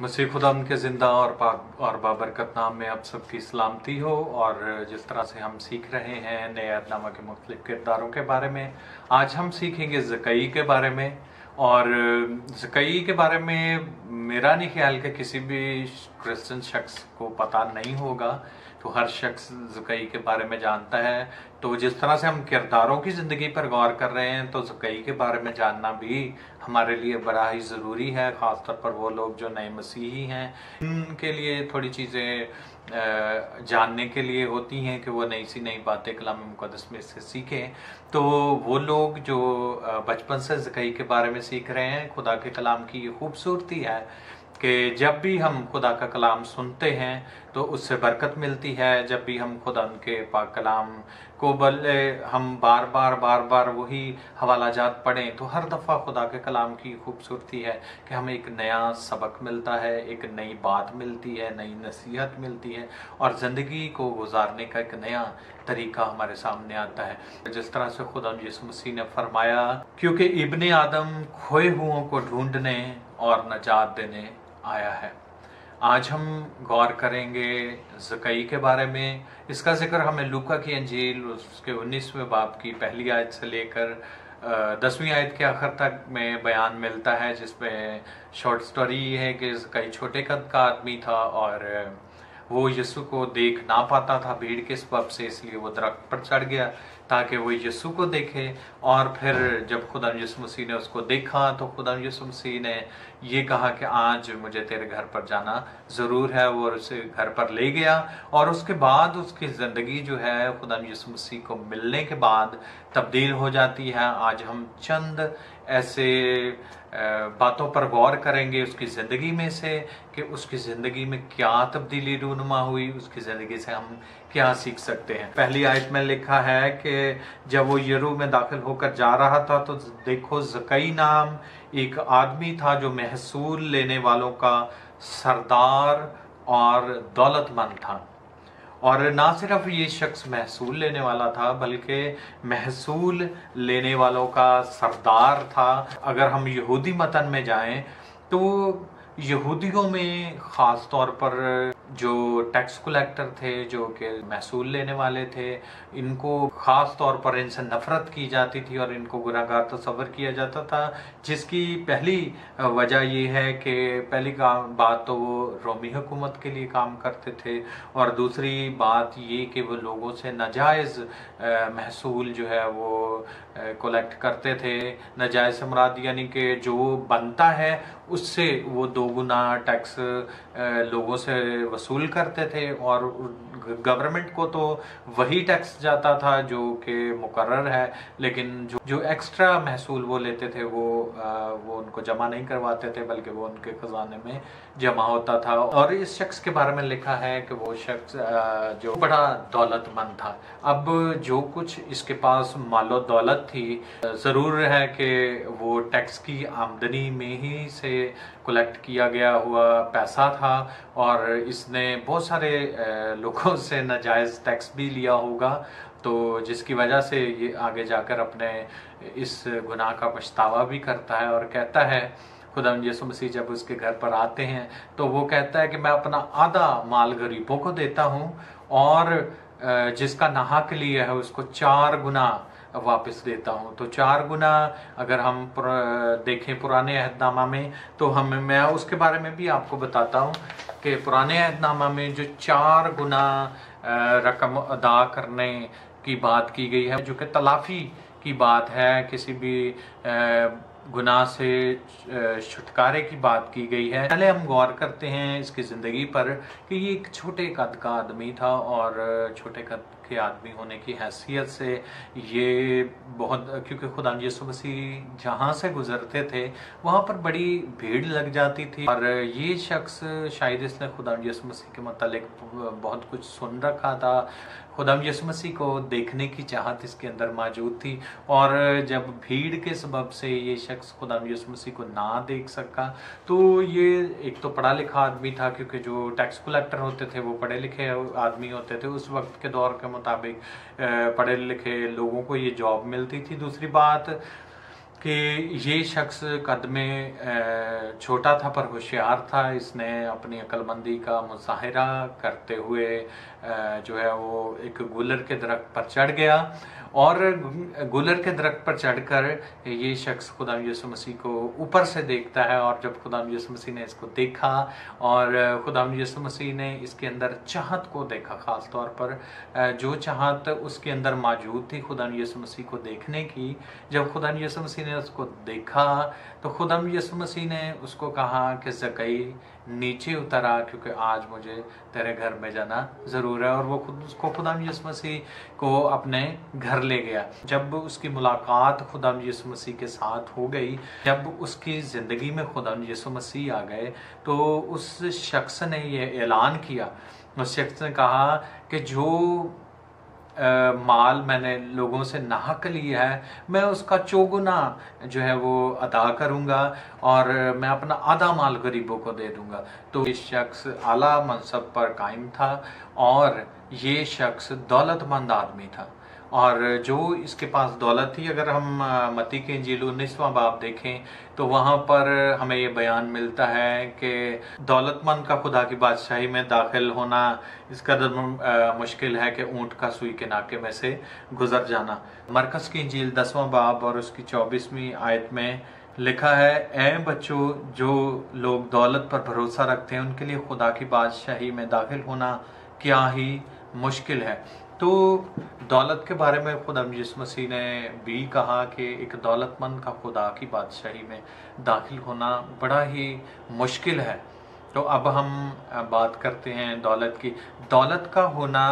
मसीह खुदा के ज़िंदा और पाक और बाबरकत नाम में आप सबकी सलामती हो। और जिस तरह से हम सीख रहे हैं नए अहदनामा के मुख्तलिफ किरदारों के बारे में, आज हम सीखेंगे ज़कई के बारे में। और ज़कई के बारे में मेरा नहीं ख्याल कि किसी भी क्रिश्चियन शख्स को पता नहीं होगा, तो हर शख्स ज़कई के बारे में जानता है। तो जिस तरह से हम किरदारों की ज़िंदगी पर गौर कर रहे हैं, तो ज़कई के बारे में जानना भी हमारे लिए बड़ा ही ज़रूरी है, ख़ासतौर पर वो लोग जो नए मसीही हैं। उनके लिए थोड़ी चीज़ें जानने के लिए होती हैं कि वो नई सी नई बातें कलाम मुक़द्दस में से सीखें। तो वो लोग जो बचपन से ज़कई के बारे में सीख रहे हैं, खुदा के कलाम की ये खूबसूरती है कि जब भी हम खुदा का कलाम सुनते हैं तो उससे बरकत मिलती है। जब भी हम खुदा के पाक कलाम को हम बार बार वही हवालाजात पढ़ें, तो हर दफ़ा खुदा के कलाम की खूबसूरती है कि हमें एक नया सबक मिलता है, एक नई बात मिलती है, नई नसीहत मिलती है और ज़िंदगी को गुजारने का एक नया तरीका हमारे सामने आता है। जिस तरह से खुदा यीशु मसीह ने फरमाया, क्योंकि इब्ने आदम खोए हुओं को ढूंढने और नजात देने आया है। आज हम गौर करेंगे ज़कई के बारे में। इसका जिक्र हमें लूका की अंजील उसके 19वें बाब की पहली आयत से लेकर 10वीं आयत के आखिर तक में बयान मिलता है, जिसमें शॉर्ट स्टोरी ये है कि ज़कई छोटे कद का आदमी था और वो यीशु को देख ना पाता था भीड़ के सबब से, इसलिए वो दरख्त पर चढ़ गया ताकि वो यीशु को देखे। और फिर जब खुदा यीशु मसीह ने उसको देखा तो खुदा यीशु मसीह ने ये कहा कि आज मुझे तेरे घर पर जाना ज़रूर है। वो उसे घर पर ले गया और उसके बाद उसकी ज़िंदगी जो है खुदा यीशु मसीह को मिलने के बाद तब्दील हो जाती है। आज हम चंद ऐसे बातों पर गौर करेंगे उसकी ज़िंदगी में से कि उसकी ज़िंदगी में क्या तब्दीली रूनुमा हुई, उसकी ज़िंदगी से हम क्या सीख सकते हैं। पहली आयत में लिखा है कि जब वो यरू में दाखिल होकर जा रहा था तो देखो ज़कई नाम एक आदमी था जो महसूल लेने वालों का सरदार और दौलतमंद था। और ना सिर्फ ये शख्स महसूल लेने वाला था बल्कि महसूल लेने वालों का सरदार था। अगर हम यहूदी मतन में जाएं तो यहूदियों में ख़ास तौर पर जो टैक्स कलेक्टर थे, जो कि महसूल लेने वाले थे, इनको ख़ास तौर पर इनसे नफ़रत की जाती थी और इनको गुनाहगार तस्वर किया जाता था। जिसकी पहली वजह ये है कि पहली बात तो वो रोमी हुकूमत के लिए काम करते थे और दूसरी बात ये कि वो लोगों से नाजायज़ महसूल जो है वो कलेक्ट करते थे। नाजायज़ से मुराद यानी कि जो बनता है उससे वो दोगुना टैक्स लोगों से वसूल करते थे और गवर्नमेंट को तो वही टैक्स जाता था जो कि मुकर्रर है, लेकिन जो एक्स्ट्रा महसूल वो लेते थे वो उनको जमा नहीं करवाते थे बल्कि वो उनके खजाने में जमा होता था। और इस शख्स के बारे में लिखा है कि वो शख्स जो बड़ा दौलतमंद था। अब जो कुछ इसके पास मालो दौलत थी, ज़रूर है कि वो टैक्स की आमदनी में ही से कलेक्ट किया गया हुआ पैसा था और इसने बहुत सारे लोगों से नाजायज़ टैक्स भी लिया होगा, तो जिसकी वजह से ये आगे जाकर अपने इस गुनाह का पछतावा भी करता है और कहता है, खुदा यीशु मसीह जब उसके घर पर आते हैं तो वो कहता है कि मैं अपना आधा माल गरीबों को देता हूँ और जिसका नाहक लिया है उसको 4 गुना वापस देता हूँ। तो 4 गुना अगर हम देखें पुराने अहदनामा में तो मैं उसके बारे में भी आपको बताता हूँ कि पुराने अहदनामा में जो 4 गुना रकम अदा करने की बात की गई है, जो कि तलाफ़ी की बात है, किसी भी गुनाह से छुटकारे की बात की गई है। पहले हम गौर करते हैं इसकी ज़िंदगी पर कि ये एक छोटे कद का आदमी था और छोटे कद के आदमी होने की हैसियत से ये बहुत, क्योंकि खुदा यीशु मसीह जहाँ से गुजरते थे वहाँ पर बड़ी भीड़ लग जाती थी और ये शख्स शायद इसने खुदा यीशु मसीह के मतलब बहुत कुछ सुन रखा था। खुदा यीशु मसीह को देखने की चाहत इसके अंदर मौजूद थी और जब भीड़ के सबब से ये शख्स खुदा यीशु मसीह को ना देख सका तो ये एक तो पढ़ा लिखा आदमी था, क्योंकि जो टैक्स कलेक्टर होते थे वो पढ़े लिखे आदमी होते थे उस वक्त के दौर के मुताबिक, पढ़े लिखे लोगों को ये जॉब मिलती थी। दूसरी बात कि ये शख्स कद में छोटा था पर होशियार था। इसने अपनी अक्लमंदी का मुजाहिरा करते हुए जो है वो एक गुलर के दरख्त पर चढ़ गया, और गुलर के दरख्त पर चढ़कर ये शख्स खुदा यीशु मसीह को ऊपर से देखता है। और जब खुदा यीशु मसीह ने इसको देखा और खुदा यीशु मसीह ने इसके अंदर चाहत को देखा, ख़ास तौर पर जो चाहत उसके अंदर मौजूद थी खुदा यीशु मसीह को देखने की, जब खुदा यीशु मसीह ने उसको देखा तो खुदा यीशु मसीह ने उसको कहा कि ज़कई नीचे उतर आ, क्योंकि आज मुझे तेरे घर में जाना ज़रूर है। और वो खुद उसको खुदा यीशु मसीह को अपने घर ले गया। जब उसकी मुलाकात खुदा यीशु मसीह के साथ हो गई, जब उसकी ज़िंदगी में खुदा यीशु मसीह आ गए, तो उस शख्स ने ये ऐलान किया, उस शख्स ने कहा कि जो माल मैंने लोगों से नाहक लिया है, मैं उसका चौगुना जो है वो अदा करूंगा और मैं अपना आधा माल गरीबों को दे दूंगा। तो ये शख्स आला मनसब पर कायम था और ये शख्स दौलतमंद आदमी था। और जो इसके पास दौलत थी, अगर हम मत्ती की इंजील 19वां बाब देखें तो वहाँ पर हमें ये बयान मिलता है कि दौलतमंद का खुदा की बादशाही में दाखिल होना इस कदर मुश्किल है कि ऊँट का सुई के नाके में से गुजर जाना। मरकस की इंजील 10वां बाब और उसकी 24वीं आयत में लिखा है, ऐ बच्चों, जो लोग दौलत पर भरोसा रखते हैं उनके लिए खुदा की बादशाही में दाखिल होना क्या ही मुश्किल है। तो दौलत के बारे में खुदा यीशु मसीह ने भी कहा कि एक दौलतमंद का खुदा की बादशाही में दाखिल होना बड़ा ही मुश्किल है। तो अब हम बात करते हैं दौलत की। दौलत का होना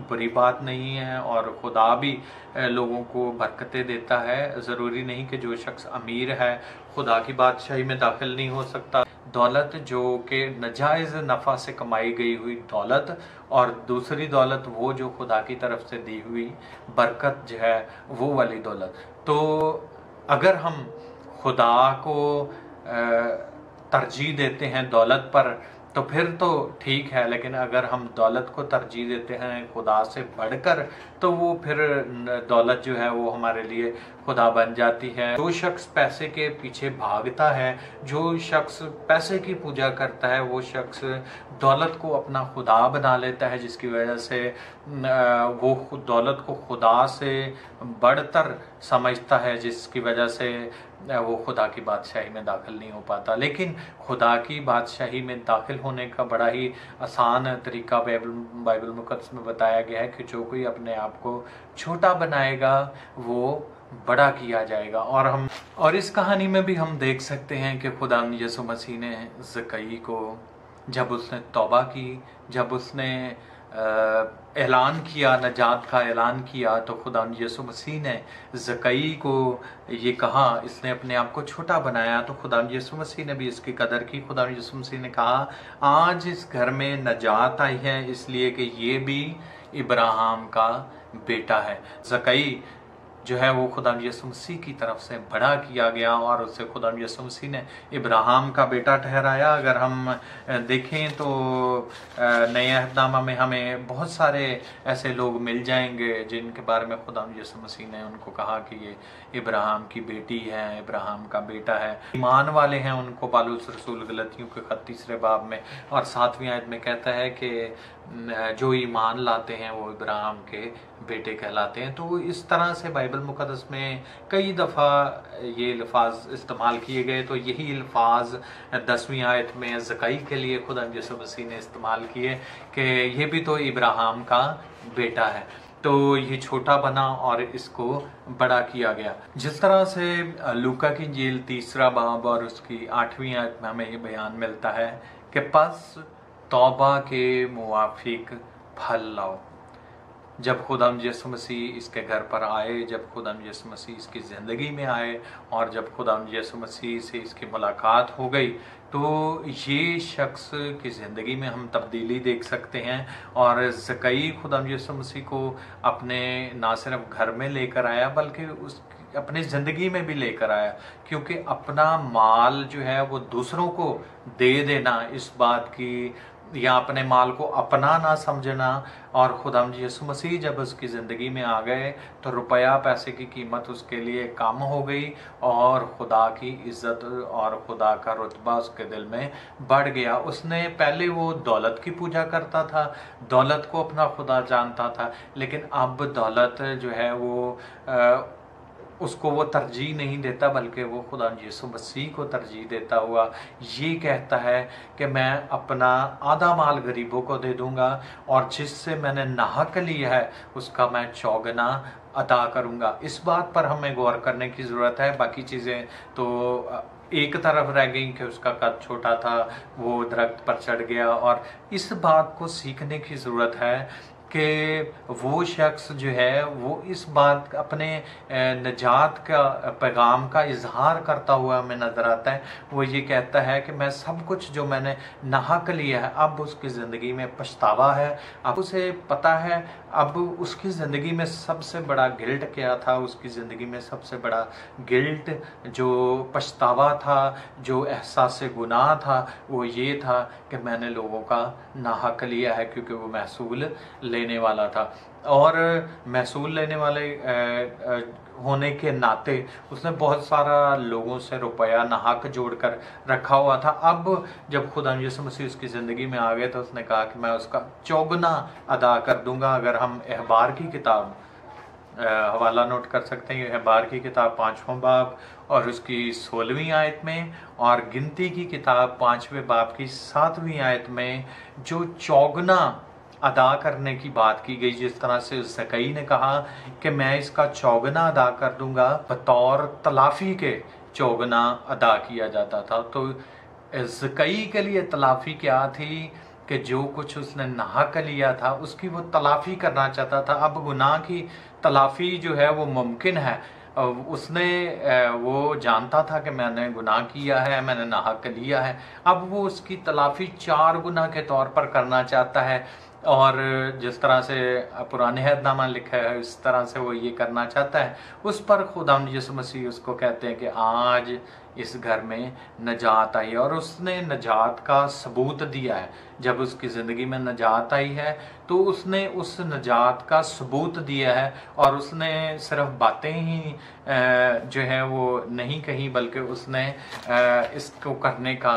बुरी बात नहीं है और खुदा भी लोगों को बरकतें देता है। ज़रूरी नहीं कि जो शख्स अमीर है खुदा की बादशाही में दाखिल नहीं हो सकता। दौलत जो कि नाजायज़ नफ़ा से कमाई गई हुई दौलत, और दूसरी दौलत वो जो खुदा की तरफ से दी हुई बरकत जो है वो वाली दौलत। तो अगर हम खुदा को तरजीह देते हैं दौलत पर तो फिर तो ठीक है, लेकिन अगर हम दौलत को तरजीह देते हैं खुदा से बढ़कर तो वो फिर दौलत जो है वो हमारे लिए खुदा बन जाती है। जो शख्स पैसे के पीछे भागता है, जो शख्स पैसे की पूजा करता है, वो शख्स दौलत को अपना खुदा बना लेता है, जिसकी वजह से वो दौलत को खुदा से बढ़तर समझता है, जिसकी वजह से वो खुदा की बादशाही में दाखिल नहीं हो पाता। लेकिन खुदा की बादशाही में दाखिल होने का बड़ा ही आसान तरीका बाइबल मुकद्दस में बताया गया है कि जो कोई अपने आप को छोटा बनाएगा वो बड़ा किया जाएगा। और इस कहानी में भी हम देख सकते हैं कि खुदा यीशु मसीह ने ज़कई को, जब उसने तौबा की, जब उसने ऐलान किया, नजात का ऐलान किया, तो खुदा यीशु मसीह ने ज़कई को ये कहा, इसने अपने आप को छोटा बनाया, तो खुदा यीशु मसीह ने भी इसकी कदर की। खुदा यीशु मसीह ने कहा आज इस घर में नजात आई है इसलिए कि ये भी इब्राहिम का बेटा है। ज़कई जो है वो खुदा यीशु मसीह की तरफ से बड़ा किया गया और उससे खुदा यीशु मसीह ने इब्राहिम का बेटा ठहराया। अगर हम देखें तो नए अहदनामा में हमें बहुत सारे ऐसे लोग मिल जाएंगे जिनके बारे में खुदा यीशु मसीह ने उनको कहा कि ये इब्राहिम की बेटी है, इब्राहिम का बेटा है। ईमान वाले हैं उनको पालूस रसूल गलतियों के खत 3 बाब में और 7वीं आयत में कहता है कि जो ईमान लाते हैं वो इब्राहिम के बेटे कहलाते हैं। तो इस तरह से बाइबल मुकद्दस में कई दफ़ा ये अल्फाज इस्तेमाल किए गए। तो यही अल्फाज 10वीं आयत में ज़कई के लिए खुदा यीशु मसीह ने इस्तेमाल किए कि ये भी तो इब्राहिम का बेटा है। तो ये छोटा बना और इसको बड़ा किया गया। जिस तरह से लूका की इंजील 3 बाब और उसकी 8वीं आयत में हमें ये बयान मिलता है कि बस तौबा के मुवाफिक फल लाओ। जब खुदा यीशु मसीह इसके घर पर आए, जब खुदा यीशु मसीह इसकी ज़िंदगी में आए और जब खुदा यीशु मसीह से इसकी मुलाकात हो गई, तो ये शख्स की ज़िंदगी में हम तब्दीली देख सकते हैं। और ज़कई खुदा यीशु मसीह को अपने ना सिर्फ घर में लेकर आया बल्कि उस अपनी ज़िंदगी में भी लेकर आया, क्योंकि अपना माल जो है वो दूसरों को दे देना, इस बात की या अपने माल को अपना ना समझना। और खुदावंद यीशु मसीह जब उसकी ज़िंदगी में आ गए तो रुपया पैसे की कीमत उसके लिए कम हो गई और खुदा की इज्जत और खुदा का रुतबा उसके दिल में बढ़ गया। उसने पहले वो दौलत की पूजा करता था, दौलत को अपना खुदा जानता था, लेकिन अब दौलत जो है वो उसको वो तरजीह नहीं देता, बल्कि वो खुदा यीशु मसीह को तरजीह देता हुआ ये कहता है कि मैं अपना आधा माल गरीबों को दे दूंगा और जिससे मैंने नाहक लिया है उसका मैं चौगुना अदा करूंगा। इस बात पर हमें गौर करने की ज़रूरत है। बाकी चीज़ें तो एक तरफ रह गई कि उसका कद छोटा था, वो दरख्त पर चढ़ गया, और इस बात को सीखने की ज़रूरत है कि वो शख्स जो है वो इस बात अपने नजात का पैगाम का इजहार करता हुआ हमें नज़र आता है। वो ये कहता है कि मैं सब कुछ जो मैंने नाहक लिया है अब उसकी ज़िंदगी में पछतावा है। अब उसे पता है अब उसकी ज़िंदगी में सबसे बड़ा गिल्ट क्या था। उसकी ज़िंदगी में सबसे बड़ा गिल्ट जो पछतावा था, जो एहसास गुनाह था, वो ये था कि मैंने लोगों का नाहक लिया है, क्योंकि वो महसूल लेने वाला था। और महसूल लेने वाले होने के नाते उसने बहुत सारा लोगों से रुपया नाहक जोड़कर रखा हुआ था। अब जब खुदा यीशु मसीह उसकी ज़िंदगी में आ गए तो उसने कहा कि मैं उसका चौगुना अदा कर दूंगा। अगर हम अहबार की किताब हवाला नोट कर सकते हैं, अहबार की किताब 5वां बाब और उसकी 16वीं आयत में, और गिनती की किताब 5वें बाब की 7वीं आयत में जो चौगुना अदा करने की बात की गई, जिस तरह से ज़कई ने कहा कि मैं इसका चौगुना अदा कर दूंगा, बतौर तलाफ़ी के चौगुना अदा किया जाता था। तो ज़कई के लिए तलाफ़ी क्या थी कि जो कुछ उसने नाहक लिया था उसकी वो तलाफ़ी करना चाहता था। अब गुनाह की तलाफ़ी जो है वो मुमकिन है। उसने वो जानता था कि मैंने गुनाह किया है, मैंने नाहक लिया है। अब वो उसकी तलाफ़ी 4 गुना के तौर पर करना चाहता है, और जिस तरह से पुराने अहदनामा लिखा है इस तरह से वो ये करना चाहता है। उस पर खुदावंद यीशु मसीह उसको कहते हैं कि आज इस घर में नजात आई, और उसने नजात का सबूत दिया है। जब उसकी ज़िंदगी में नजात आई है तो उसने उस नजात का सबूत दिया है, और उसने सिर्फ बातें ही जो है वो नहीं कही, बल्कि उसने इसको करने का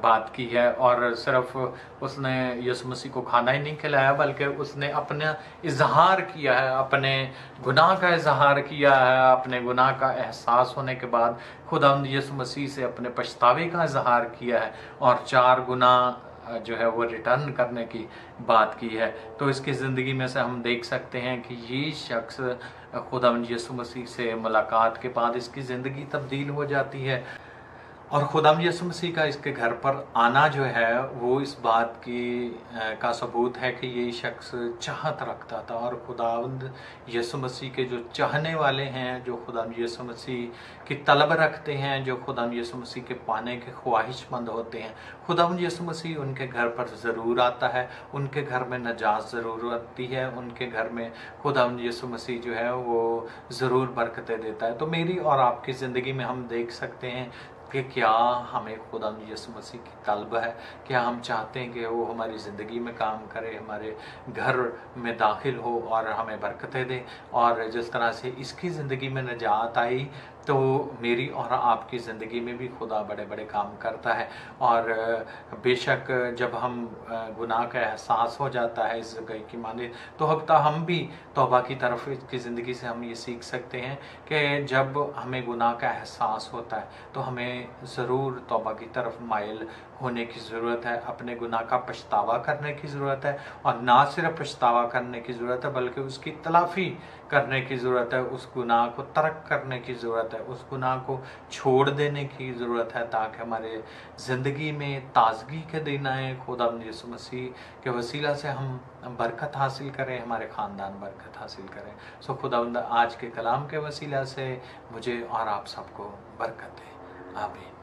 बात की है। और सिर्फ उसने यीशु मसीह को खाना ही नहीं खिलाया, बल्कि उसने अपना इजहार किया है, अपने गुनाह का इजहार किया है। अपने गुनाह का एहसास होने के बाद खुदावंद यीशु मसीह से अपने पछतावे का इजहार किया है, और 4 गुना जो है वो रिटर्न करने की बात की है। तो इसकी ज़िंदगी में से हम देख सकते हैं कि ये शख्स खुदावंद यीशु मसीह से मुलाकात के बाद इसकी ज़िंदगी तब्दील हो जाती है। और खुदावंद यीशु मसीह का इसके घर पर आना जो है वो इस बात की का सबूत है कि ये शख्स चाहत रखता था। और खुदावंद यीशु मसीह के जो चाहने वाले हैं, जो खुदावंद यीशु मसीह की तलब रखते हैं, जो खुदावंद यीशु मसीह के पाने के ख्वाहिशमंद होते हैं, खुदावंद यीशु मसीह उनके घर पर ज़रूर आता है। उनके घर में नजात ज़रूर आती है, उनके घर में खुदावंद यीशु मसीह जो है वो ज़रूर बरकतें देता है। तो मेरी और आपकी ज़िंदगी में हम देख सकते हैं कि क्या हमें खुदावंद यीशु मसीह की तलब है, क्या हम चाहते हैं कि वो हमारी ज़िंदगी में काम करे, हमारे घर में दाखिल हो और हमें बरकतें दे। और जिस तरह से इसकी ज़िंदगी में निजात आई तो मेरी और आपकी ज़िंदगी में भी खुदा बड़े बड़े काम करता है। और बेशक जब हम गुनाह का एहसास हो जाता है इस जगह की माने, तो अब हम भी तौबा की तरफ इसकी ज़िंदगी से हम ये सीख सकते हैं कि जब हमें गुनाह का एहसास होता है तो हमें ज़रूर तौबा की तरफ माइल होने की ज़रूरत है, अपने गुनाह का पछतावा करने की ज़रूरत है। और ना सिर्फ पछतावा करने की ज़रूरत है बल्कि उसकी तलाफ़ी करने की ज़रूरत है, उस गुनाह को तर्क करने की ज़रूरत है, उस गुनाह को छोड़ देने की ज़रूरत है, ताकि हमारे ज़िंदगी में ताजगी के दिन आए। खुदावंद यीशु मसीह के वसीला से हम बरकत हासिल करें, हमारे ख़ानदान बरकत हासिल करें। सो खुदावंद आज के कलाम के वसीला से मुझे और आप सबको बरकत दे। आमीन।